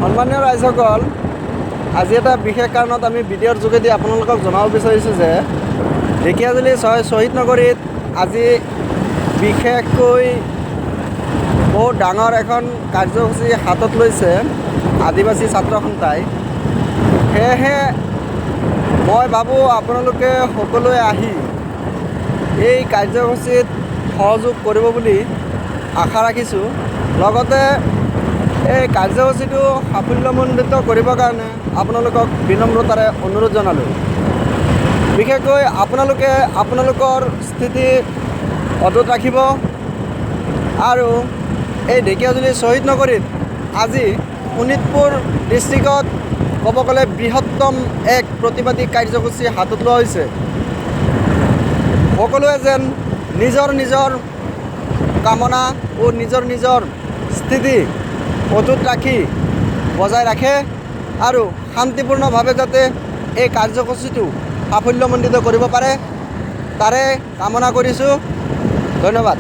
সম্মানীয় ৰাইজসকল, আজি এটা বিশেষ কাৰণত আমি ভিডিঅ'ৰ যোগেদি আপোনালোকক জনাব বিচাৰিছোঁ যে ঢেকীয়াজুলি শ্বহীদ নগৰীত আজি বিশেষকৈ বহুত ডাঙৰ এখন কাৰ্যসূচী হাতত লৈছে আদিবাসী ছাত্ৰ সন্থাই। সেয়েহে মই ভাবোঁ আপোনালোকে সকলোৱে আহি এই কাৰ্যসূচীত সহযোগ কৰিব বুলি আশা ৰাখিছোঁ। লগতে এই কাৰ্যসূচীটো সাফল্যমণ্ডিত কৰিবৰ কাৰণে আপোনালোকক বিনম্ৰতাৰে অনুৰোধ জনালোঁ। বিশেষকৈ আপোনালোকে আপোনালোকৰ স্থিতি অটুট ৰাখিব আৰু এই ঢেকীয়াজুলি শ্বহীদ নগৰীত আজি শোণিতপুৰ ডিষ্ট্ৰিক্টত ক'ব গ'লে বৃহত্তম এক প্ৰতিবাদী কাৰ্যসূচী হাতত লোৱা হৈছে। সকলোৱে যেন নিজৰ নিজৰ কামনা ও নিজৰ নিজৰ স্থিতি অটুট ৰাখি বজাই ৰাখে আৰু শান্তিপূৰ্ণভাৱে যাতে এই কাৰ্যসূচীটো সাফল্যমণ্ডিত কৰিব পাৰে তাৰে কামনা কৰিছোঁ। ধন্যবাদ।